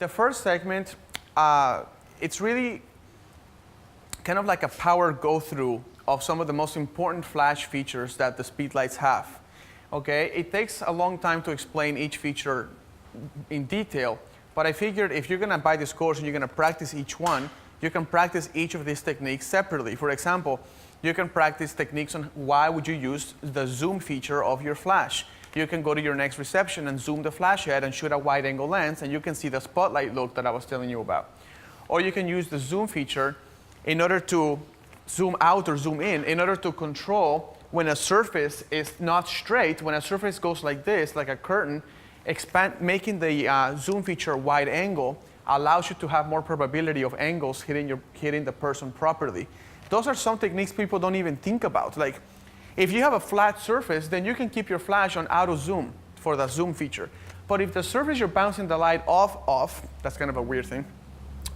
The first segment, it's really kind of like a power go-through of some of the most important flash features that the Speedlites have. Okay, it takes a long time to explain each feature in detail, but I figured if you're going to buy this course and you're going to practice each one, you can practice each of these techniques separately. For example, you can practice techniques on why would you use the zoom feature of your flash. You can go to your next reception and zoom the flash head and shoot a wide angle lens, and you can see the spotlight look that I was telling you about. Or you can use the zoom feature in order to zoom out or zoom in order to control when a surface is not straight, when a surface goes like this, like a curtain, making the zoom feature wide angle allows you to have more probability of angles hitting the person properly. Those are some techniques people don't even think about. Like, if you have a flat surface, then you can keep your flash on auto zoom for the zoom feature. But if the surface you're bouncing the light off, that's kind of a weird thing,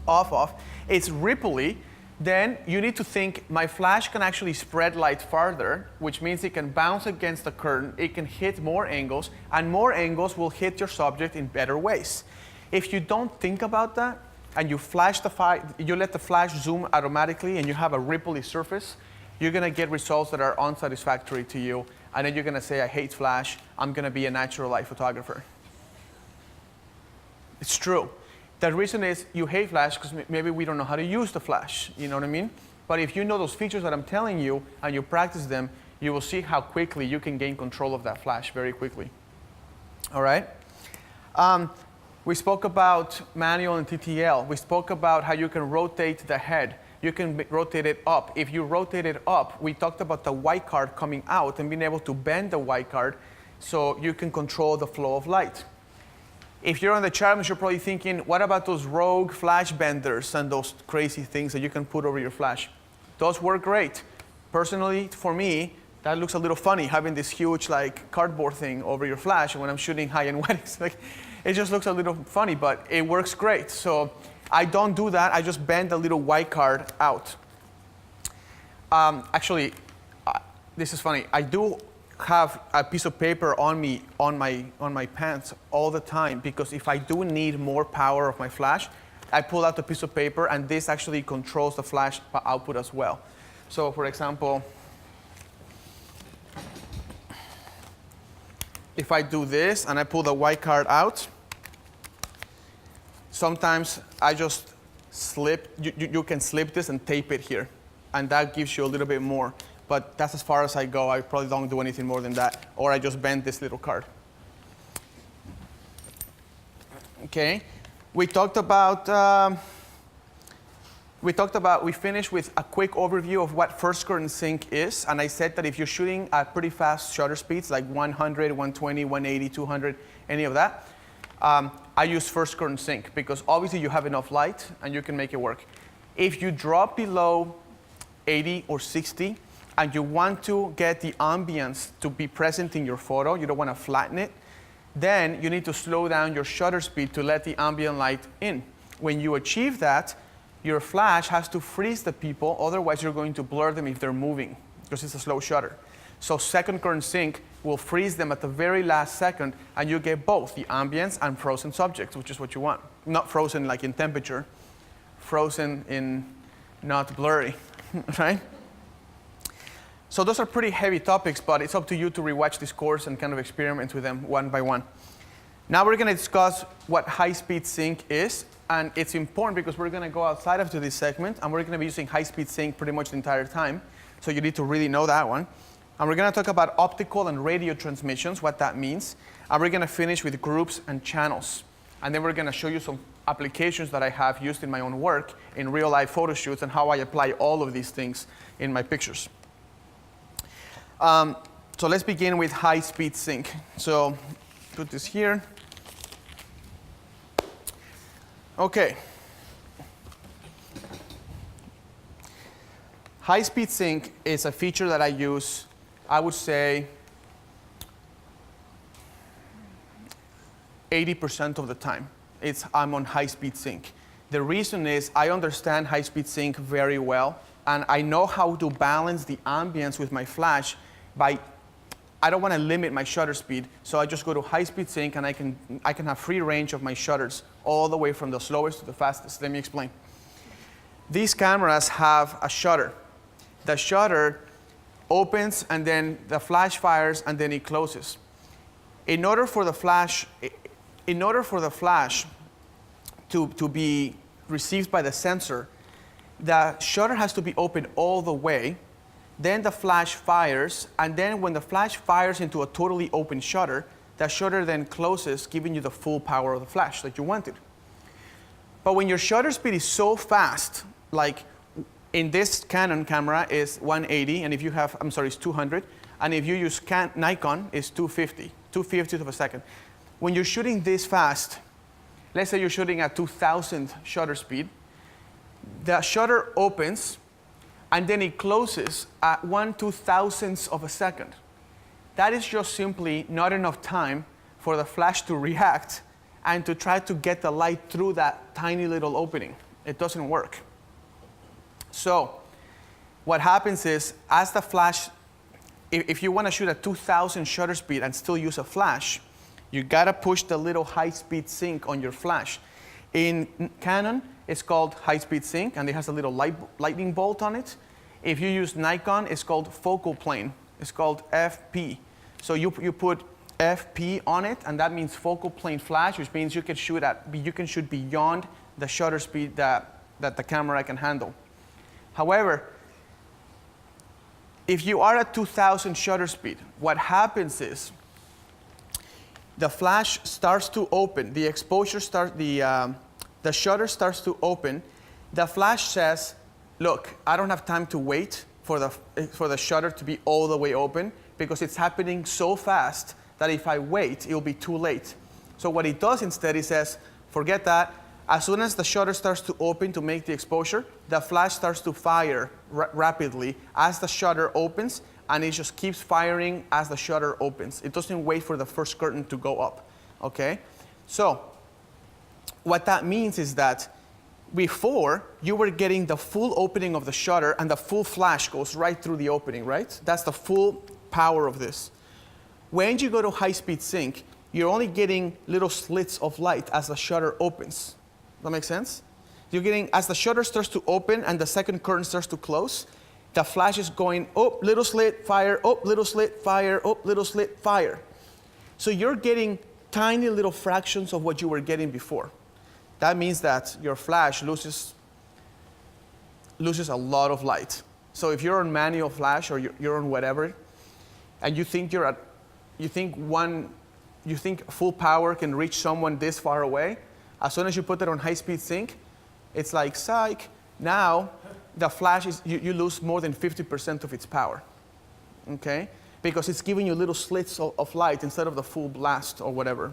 off, it's ripply, then you need to think, my flash can actually spread light farther, which means it can bounce against the curtain, it can hit more angles, and more angles will hit your subject in better ways. If you don't think about that, and you let the flash zoom automatically, and you have a ripply surface, you're going to get results that are unsatisfactory to you, and then you're going to say, I hate flash, I'm going to be a natural light photographer. It's true. The reason is you hate flash because maybe we don't know how to use the flash, you know what I mean? But if you know those features that I'm telling you and you practice them, you will see how quickly you can gain control of that flash very quickly. All right? We spoke about manual and TTL. We spoke about how you can rotate the head. You can rotate it up. If you rotate it up, we talked about the white card coming out and being able to bend the white card so you can control the flow of light. If you're on the challenge, you're probably thinking, what about those rogue flash benders and those crazy things that you can put over your flash? Those work great. Personally, for me, that looks a little funny, having this huge like cardboard thing over your flash when I'm shooting high-end weddings. Like, it just looks a little funny, but it works great. So I don't do that. I just bend the little white card out. Actually, this is funny. I do have a piece of paper on me on my pants all the time, because if I do need more power of my flash, I pull out the piece of paper, and this actually controls the flash output as well. So for example, if I do this and I pull the white card out, sometimes I just slip, you can slip this and tape it here, and that gives you a little bit more. But that's as far as I go. I probably don't do anything more than that. Or I just bend this little card. Okay. We finished with a quick overview of what first curtain sync is. And I said that if you're shooting at pretty fast shutter speeds, like 100, 120, 180, 200, any of that, I use first curtain sync because obviously you have enough light and you can make it work. If you drop below 80 or 60, and you want to get the ambience to be present in your photo, you don't want to flatten it, then you need to slow down your shutter speed to let the ambient light in. When you achieve that, your flash has to freeze the people, otherwise you're going to blur them if they're moving, because it's a slow shutter. So second current sync will freeze them at the very last second, and you get both the ambience and frozen subjects, which is what you want. Not frozen like in temperature, frozen in not blurry, right? So those are pretty heavy topics, but it's up to you to rewatch this course and kind of experiment with them one by one. Now we're going to discuss what high-speed sync is, and it's important because we're going to go outside after this segment, and we're going to be using high-speed sync pretty much the entire time, so you need to really know that one. And we're going to talk about optical and radio transmissions, what that means, and we're going to finish with groups and channels. And then we're going to show you some applications that I have used in my own work in real-life photo shoots and how I apply all of these things in my pictures. So let's begin with high-speed sync. So put this here. Okay. High-speed sync is a feature that I use, I would say, 80% of the time. I'm on high-speed sync. The reason is I understand high-speed sync very well, and I know how to balance the ambience with my flash by I don't want to limit my shutter speed, so I just go to high-speed sync, and I can have free range of my shutters all the way from the slowest to the fastest. Let me explain. These cameras have a shutter. The shutter opens, and then the flash fires, and then it closes. In order for the flash to be received by the sensor, the shutter has to be open all the way. Then the flash fires, and then when the flash fires into a totally open shutter, the shutter then closes, giving you the full power of the flash that you wanted. But when your shutter speed is so fast, like in this Canon camera is 180, and if you have, it's 200, and if you use Nikon, it's 250, 250th of a second. When you're shooting this fast, let's say you're shooting at 2000 shutter speed, the shutter opens, and then it closes at 1/2000th of a second. That is just simply not enough time for the flash to react and to try to get the light through that tiny little opening. It doesn't work. So what happens is, as the flash, if you want to shoot at 2000 shutter speed and still use a flash, you got to push the little high-speed sync on your flash. In Canon, it's called high-speed sync, and it has a little lightning bolt on it. If you use Nikon, it's called focal plane. It's called FP. So you put FP on it, and that means focal plane flash, which means you can shoot beyond the shutter speed that the camera can handle. However, if you are at 2000 shutter speed, what happens is the flash starts to open, the exposure starts, the shutter starts to open. The flash says, look, I don't have time to wait for the shutter to be all the way open, because it's happening so fast that if I wait, it'll be too late. So what it does instead, it says, forget that. As soon as the shutter starts to open to make the exposure, the flash starts to fire rapidly as the shutter opens, and it just keeps firing as the shutter opens. It doesn't wait for the first curtain to go up, okay? So what that means is that before, you were getting the full opening of the shutter, and the full flash goes right through the opening, right? That's the full power of this. When you go to high-speed sync, you're only getting little slits of light as the shutter opens. That makes sense? You're getting, as the shutter starts to open and the second curtain starts to close, the flash is going, oh, little slit, fire, oh, little slit, fire, oh, little slit, fire. So you're getting tiny little fractions of what you were getting before. That means that your flash loses a lot of light. So if you're on manual flash, or you're on whatever, and you think full power can reach someone this far away, as soon as you put it on high-speed sync, it's like, psych, now the flash you lose more than 50% of its power, okay? Because it's giving you little slits of light instead of the full blast or whatever,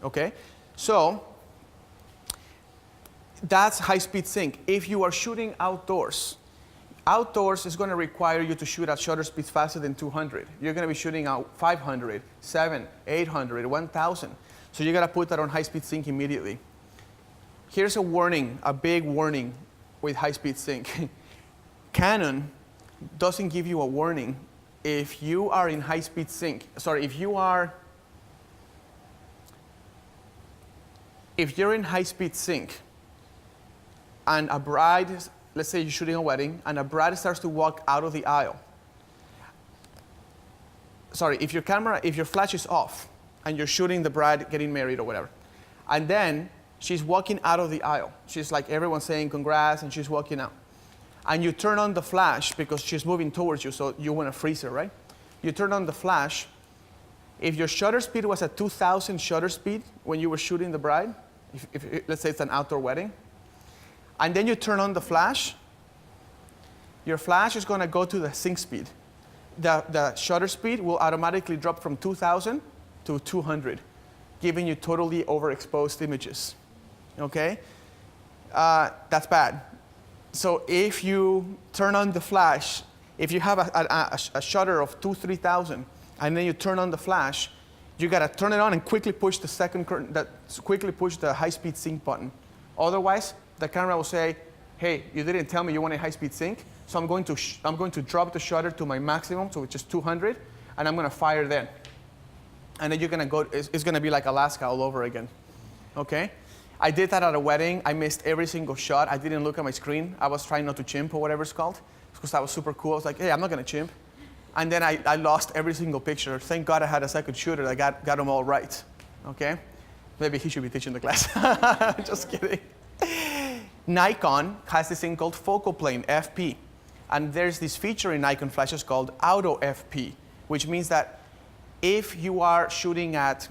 okay? So that's high-speed sync. If you are shooting outdoors is going to require you to shoot at shutter speeds faster than 200. You're going to be shooting out 500, 700, 800, 1,000. So you got to put that on high-speed sync immediately. Here's a warning, a big warning with high-speed sync. Canon doesn't give you a warning if you are in high-speed sync. Sorry, if you're in high-speed sync and a bride, let's say you're shooting a wedding, and a bride starts to walk out of the aisle. Sorry, if your flash is off, and you're shooting the bride getting married or whatever, and then she's walking out of the aisle. She's like, everyone's saying congrats, and she's walking out. And you turn on the flash because she's moving towards you, so you want to freeze her, right? You turn on the flash. If your shutter speed was at 2000 shutter speed when you were shooting the bride, if let's say it's an outdoor wedding, and then you turn on the flash, your flash is going to go to the sync speed. The shutter speed will automatically drop from 2000 to 200, giving you totally overexposed images, okay? That's bad. So if you turn on the flash, if you have a shutter of 2,000, 3,000, and then you turn on the flash, you gotta turn it on and quickly push the second curtain, quickly push the high-speed sync button. Otherwise, the camera will say, hey, you didn't tell me you wanted high-speed sync, so I'm going to drop the shutter to my maximum, so which is 200, and I'm going to fire then. And then you're going to go, it's going to be like Alaska all over again. Okay? I did that at a wedding. I missed every single shot. I didn't look at my screen. I was trying not to chimp or whatever it's called, because that was super cool. I was like, hey, I'm not going to chimp. And then I lost every single picture. Thank God I had a second shooter that got them all right. Okay? Maybe he should be teaching the class. Just kidding. Nikon has this thing called focal plane, FP. And there's this feature in Nikon flashes called auto FP, which means that if you are shooting at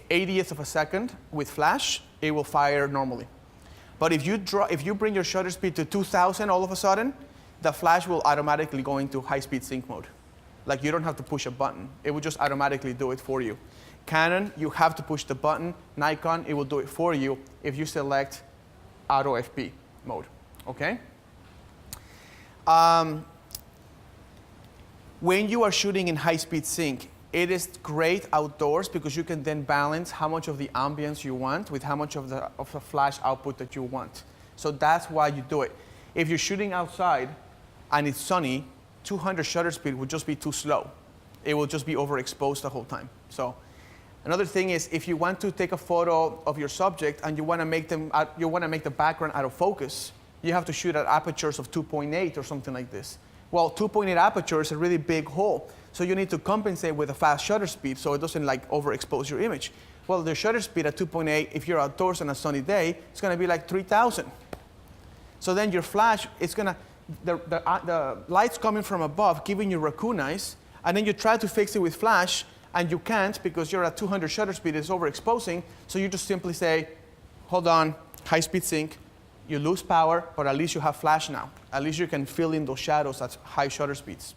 80th of a second with flash, it will fire normally. But if you bring your shutter speed to 2000 all of a sudden, the flash will automatically go into high-speed sync mode. Like, you don't have to push a button. It will just automatically do it for you. Canon, you have to push the button. Nikon, it will do it for you if you select auto FP mode. Okay? When you are shooting in high-speed sync, it is great outdoors because you can then balance how much of the ambience you want with how much of the flash output that you want. So that's why you do it. If you're shooting outside and it's sunny, 200 shutter speed would just be too slow. It will just be overexposed the whole time. So another thing is, if you want to take a photo of your subject and you want to make the background out of focus, you have to shoot at apertures of 2.8 or something like this. Well, 2.8 aperture is a really big hole, so you need to compensate with a fast shutter speed so it doesn't like overexpose your image. Well, the shutter speed at 2.8, if you're outdoors on a sunny day, it's going to be like 3000. So then your flash, it's going to, the light's coming from above, giving you raccoon eyes, and then you try to fix it with flash, and you can't because you're at 200 shutter speed, it's overexposing, so you just simply say, hold on, high-speed sync, you lose power, but at least you have flash now. At least you can fill in those shadows at high shutter speeds.